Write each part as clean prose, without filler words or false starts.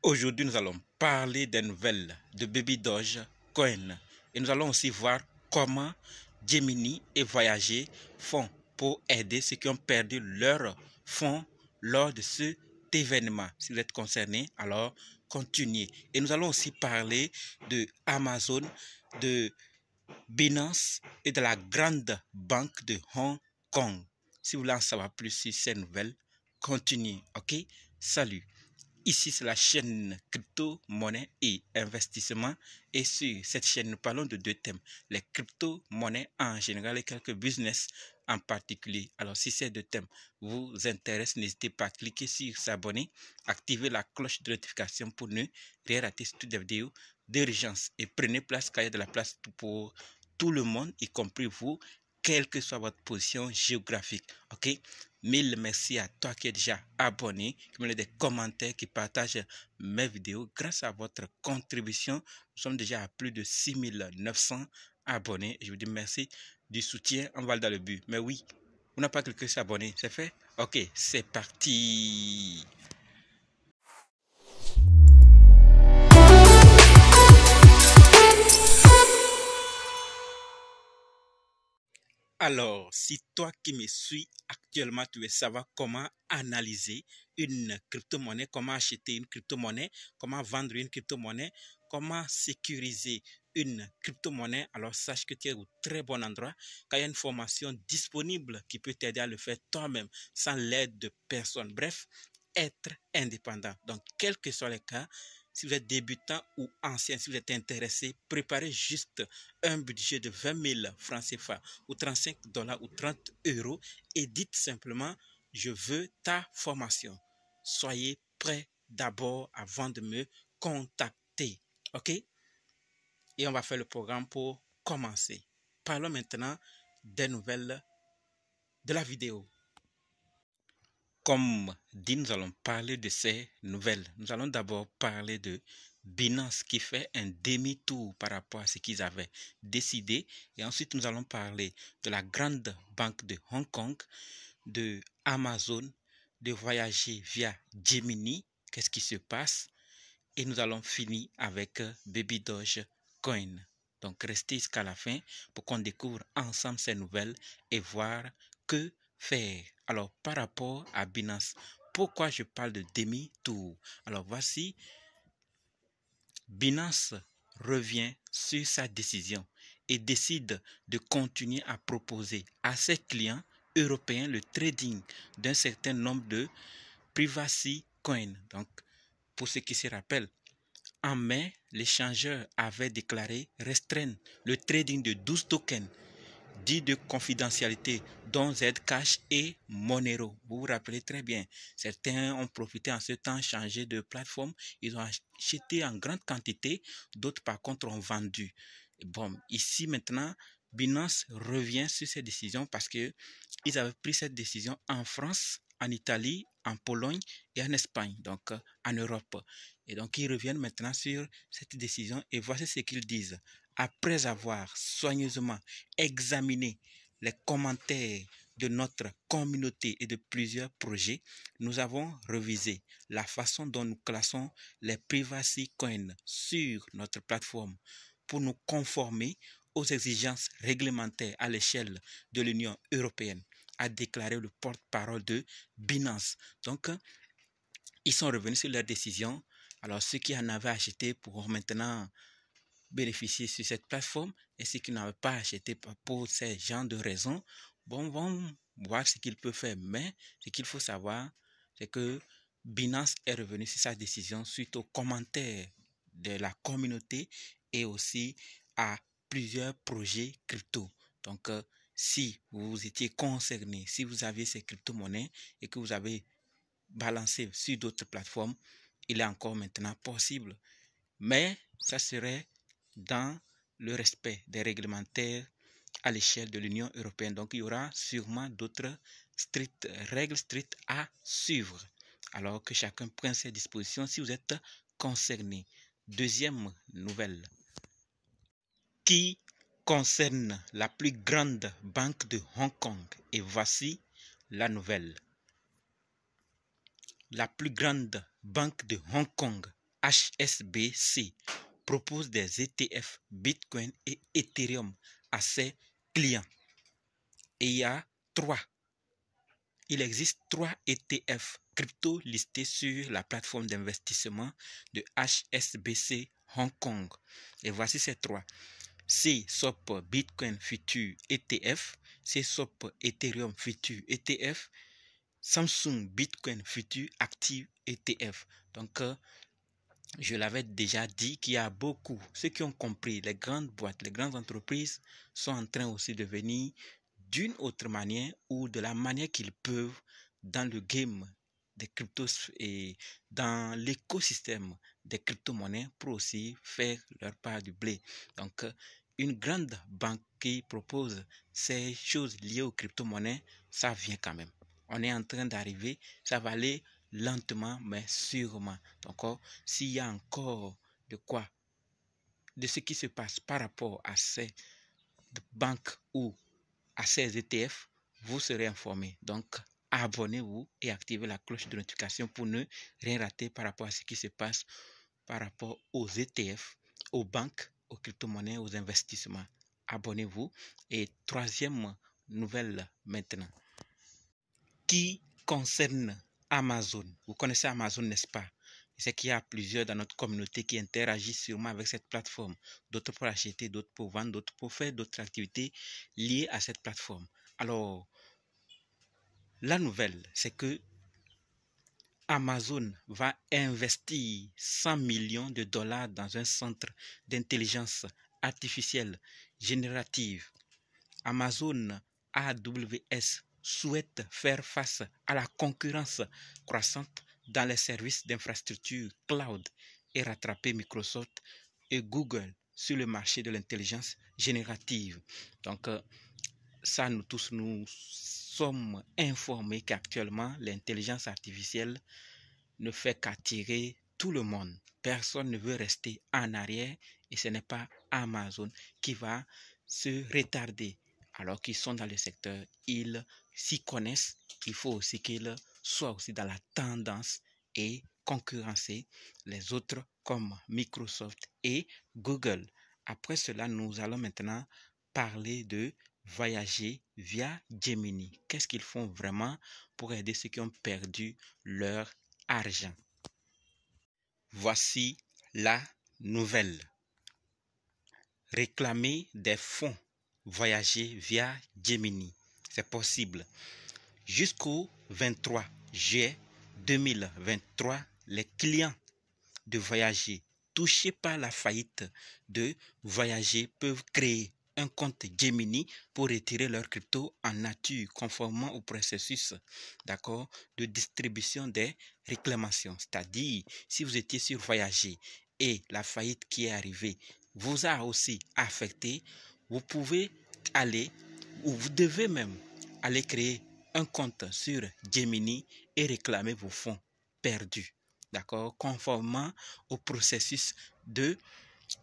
Aujourd'hui, nous allons parler des nouvelles de Baby Dogecoin et nous allons aussi voir comment Gemini et Voyager font pour aider ceux qui ont perdu leurs fonds lors de cet événement. Si vous êtes concerné, alors continuez. Et nous allons aussi parler de Amazon, de Binance et de la grande banque de Hong Kong. Si vous voulez en savoir plus sur ces nouvelles, continuez. Ok? Salut. Ici, c'est la chaîne crypto, monnaie et investissement. Et sur cette chaîne, nous parlons de deux thèmes. Les crypto-monnaies en général et quelques business en particulier. Alors, si ces deux thèmes vous intéressent, n'hésitez pas à cliquer sur s'abonner, activer la cloche de notification pour ne rien rater toutes les vidéos d'urgence. Et prenez place car il y a de la place pour tout le monde, y compris vous, quelle que soit votre position géographique. Ok? Mille merci à toi qui es déjà abonné, qui me laisse des commentaires, qui partage mes vidéos. Grâce à votre contribution, nous sommes déjà à plus de 6900 abonnés. Je vous dis merci du soutien. On va dans le but. Mais oui, vous n'avez pas cliqué sur abonner. C'est fait? Ok, c'est parti. Alors, si toi qui me suis actuellement, tu veux savoir comment analyser une crypto-monnaie, comment acheter une crypto-monnaie, comment vendre une crypto-monnaie, comment sécuriser une crypto-monnaie, alors sache que tu es au très bon endroit, car il y a une formation disponible qui peut t'aider à le faire toi-même, sans l'aide de personne. Bref, être indépendant. Donc, quels que soient les cas, si vous êtes débutant ou ancien, si vous êtes intéressé, préparez juste un budget de 20 000 francs CFA ou 35 $ ou 30 € et dites simplement, je veux ta formation. Soyez prêts d'abord avant de me contacter. OK? Et on va faire le programme pour commencer. Parlons maintenant des nouvelles de la vidéo. Comme dit, nous allons parler de ces nouvelles. Nous allons d'abord parler de Binance qui fait un demi-tour par rapport à ce qu'ils avaient décidé. Et ensuite, nous allons parler de la grande banque de Hong Kong, de Amazon, de voyager via Gemini. Qu'est-ce qui se passe? Et nous allons finir avec Baby Dogecoin. Donc, restez jusqu'à la fin pour qu'on découvre ensemble ces nouvelles et voir que faire. Alors, par rapport à Binance, pourquoi je parle de demi-tour? Alors, voici, Binance revient sur sa décision et décide de continuer à proposer à ses clients européens le trading d'un certain nombre de privacy coins. Donc, pour ceux qui se rappellent, en mai, l'échangeur avait déclaré restreindre le trading de 12 tokens dits de confidentialité, dont Zcash et Monero. Vous vous rappelez très bien. Certains ont profité en ce temps, changé de plateforme. Ils ont acheté en grande quantité. D'autres, par contre, ont vendu. Bon, ici maintenant, Binance revient sur cette décision parce qu'ils avaient pris cette décision en France, en Italie, en Pologne et en Espagne, donc en Europe. Et donc, ils reviennent maintenant sur cette décision et voici ce qu'ils disent. Après avoir soigneusement examiné les commentaires de notre communauté et de plusieurs projets, nous avons révisé la façon dont nous classons les privacy coins sur notre plateforme pour nous conformer aux exigences réglementaires à l'échelle de l'Union européenne, a déclaré le porte-parole de Binance. Donc, ils sont revenus sur leur décision. Alors, ceux qui en avaient acheté pourront maintenant bénéficier sur cette plateforme et ceux qui n'avaient pas acheté pour ces genres de raisons, bon, vont voir ce qu'ils peuvent faire. Mais ce qu'il faut savoir, c'est que Binance est revenu sur sa décision suite aux commentaires de la communauté et aussi à plusieurs projets crypto. Donc, si vous étiez concerné, si vous aviez ces crypto-monnaies et que vous avez balancé sur d'autres plateformes, il est encore maintenant possible. Mais ça serait dans le respect des réglementaires à l'échelle de l'Union européenne. Donc, il y aura sûrement d'autres règles strictes à suivre. Alors que chacun prenne ses dispositions si vous êtes concerné. Deuxième nouvelle qui concerne la plus grande banque de Hong Kong. Et voici la nouvelle. La plus grande banque de Hong Kong HSBC propose des ETF Bitcoin et Ethereum à ses clients. Et il existe 3 ETF crypto listés sur la plateforme d'investissement de HSBC Hong Kong. Et voici ces 3. CSOP Bitcoin Future ETF, CSOP Ethereum Future ETF, Samsung Bitcoin Future Active ETF. Donc, je l'avais déjà dit qu'il y a beaucoup, ceux qui ont compris, les grandes boîtes, les grandes entreprises sont en train aussi de venir d'une autre manière ou de la manière qu'ils peuvent dans le game des cryptos et dans l'écosystème des crypto-monnaies pour aussi faire leur part du blé. Donc, une grande banque qui propose ces choses liées aux crypto-monnaies, ça vient quand même. On est en train d'arriver, ça va aller lentement mais sûrement. Donc, s'il y a encore de ce qui se passe par rapport à ces banques ou à ces ETF, vous serez informé. Donc, abonnez-vous et activez la cloche de notification pour ne rien rater par rapport à ce qui se passe par rapport aux ETF, aux banques, aux crypto-monnaies, aux investissements. Abonnez-vous. Et troisième nouvelle maintenant, qui concerne Amazon. Vous connaissez Amazon, n'est-ce pas? Je sais qu'il y a plusieurs dans notre communauté qui interagissent sûrement avec cette plateforme. D'autres pour acheter, d'autres pour vendre, d'autres pour faire d'autres activités liées à cette plateforme. Alors, la nouvelle, c'est que Amazon va investir 100 millions de dollars dans un centre d'intelligence artificielle générative. Amazon AWS souhaite faire face à la concurrence croissante dans les services d'infrastructure cloud et rattraper Microsoft et Google sur le marché de l'intelligence générative. Donc, ça, nous tous, nous sommes informés qu'actuellement, l'intelligence artificielle ne fait qu'attirer tout le monde. Personne ne veut rester en arrière et ce n'est pas Amazon qui va se retarder. Alors qu'ils sont dans le secteur, ils s'y connaissent. Il faut aussi qu'ils soient aussi dans la tendance et concurrencer les autres comme Microsoft et Google. Après cela, nous allons maintenant parler de voyager via Gemini. Qu'est-ce qu'ils font vraiment pour aider ceux qui ont perdu leur argent? Voici la nouvelle. Réclamer des fonds, voyager via Gemini. C'est possible. Jusqu'au 23 juillet 2023, les clients de voyager touchés par la faillite de voyager peuvent créer un compte Gemini pour retirer leur crypto en nature conformément au processus de distribution des réclamations. C'est-à-dire, si vous étiez sur voyager et la faillite qui est arrivée vous a aussi affecté, vous pouvez aller ou vous devez même aller créer un compte sur Gemini et réclamer vos fonds perdus. D'accord, conformément au processus de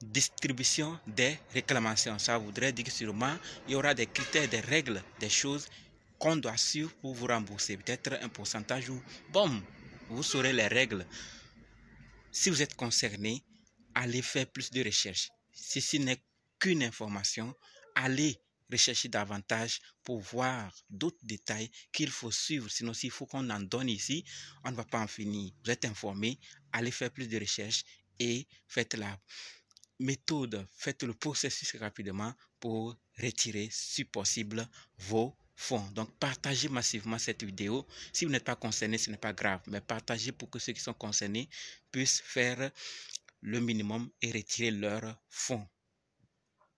distribution des réclamations. Ça voudrait dire que sûrement il y aura des critères, des règles, des choses qu'on doit suivre pour vous rembourser. Peut-être un pourcentage ou bon, vous saurez les règles. Si vous êtes concerné, allez faire plus de recherches. Ceci n'est qu'une information. Allez rechercher davantage pour voir d'autres détails qu'il faut suivre. Sinon, s'il faut qu'on en donne ici, on ne va pas en finir. Vous êtes informé, allez faire plus de recherches et faites la méthode, faites le processus rapidement pour retirer, si possible, vos fonds. Donc, partagez massivement cette vidéo. Si vous n'êtes pas concerné, ce n'est pas grave, mais partagez pour que ceux qui sont concernés puissent faire le minimum et retirer leurs fonds.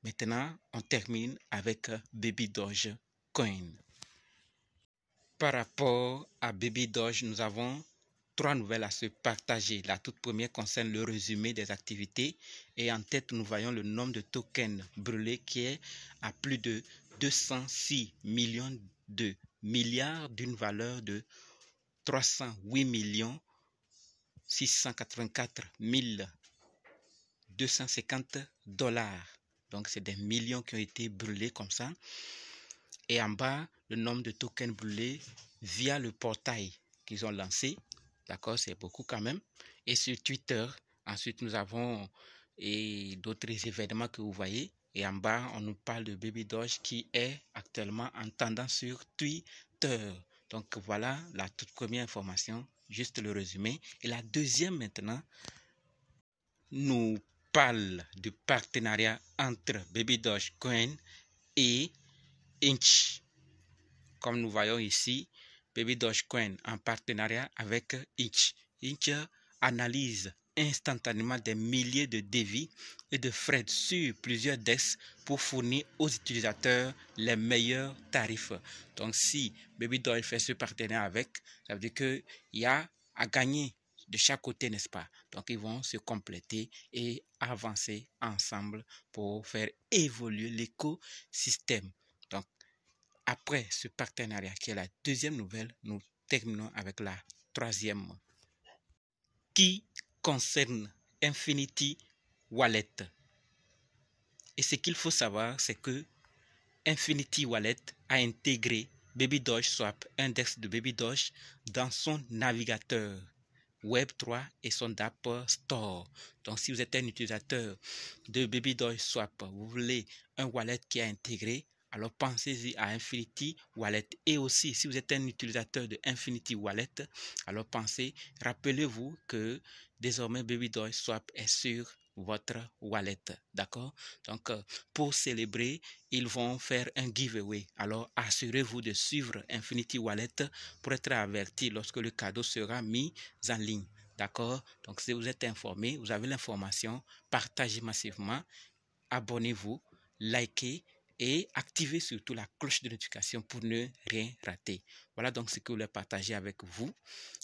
Maintenant, on termine avec Baby Doge Coin. Par rapport à Baby Doge, nous avons 3 nouvelles à se partager. La toute première concerne le résumé des activités et en tête, nous voyons le nombre de tokens brûlés qui est à plus de 206 millions de milliards d'une valeur de 308 millions 684 250 dollars. Donc, c'est des millions qui ont été brûlés comme ça. Et en bas, le nombre de tokens brûlés via le portail qu'ils ont lancé. D'accord, c'est beaucoup quand même. Et sur Twitter, Ensuite, nous avons d'autres événements que vous voyez. Et en bas, on nous parle de Baby Doge qui est actuellement en tendance sur Twitter. Donc voilà la toute première information, juste le résumé. Et la deuxième maintenant nous parle du partenariat entre Baby Dogecoin et Inch. Comme nous voyons ici, Baby Dogecoin en partenariat avec Inch. Inch analyse instantanément des milliers de devis et de frais sur plusieurs DEX pour fournir aux utilisateurs les meilleurs tarifs. Donc si Baby Doge fait ce partenariat avec, ça veut dire qu'il y a à gagner de chaque côté, n'est-ce pas? Donc ils vont se compléter et avancer ensemble pour faire évoluer l'écosystème. Donc après ce partenariat qui est la deuxième nouvelle, nous terminons avec la troisième qui concerne Infinity Wallet. Et ce qu'il faut savoir, c'est que Infinity Wallet a intégré Baby Doge Swap, index de Baby Doge, dans son navigateur Web3 et son App Store. Donc, si vous êtes un utilisateur de Baby Doge Swap, vous voulez un wallet qui est intégré, alors pensez-y à Infinity Wallet. Et aussi, si vous êtes un utilisateur de Infinity Wallet, alors rappelez-vous que désormais Baby Doge Swap est sur votre wallet, d'accord? Donc, pour célébrer, ils vont faire un giveaway. Alors, assurez-vous de suivre Infinity Wallet pour être averti lorsque le cadeau sera mis en ligne, d'accord? Donc, si vous êtes informé, vous avez l'information, partagez massivement, abonnez-vous, likez et activez surtout la cloche de notification pour ne rien rater. Voilà donc ce que je voulais partager avec vous.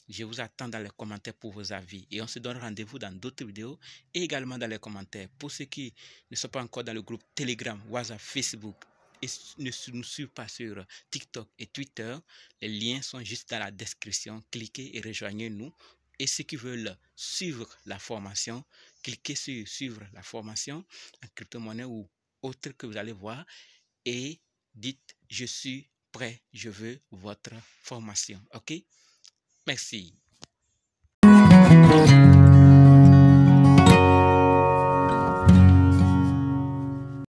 Je vous attends dans les commentaires pour vos avis et on se donne rendez-vous dans d'autres vidéos et également dans les commentaires. Pour ceux qui ne sont pas encore dans le groupe Telegram, WhatsApp, Facebook et ne nous suivent pas sur TikTok et Twitter, les liens sont juste dans la description. Cliquez et rejoignez-nous. Et ceux qui veulent suivre la formation, cliquez sur suivre la formation en crypto-monnaie ou autre que vous allez voir et dites je suis prêt, je veux votre formation. OK? Merci.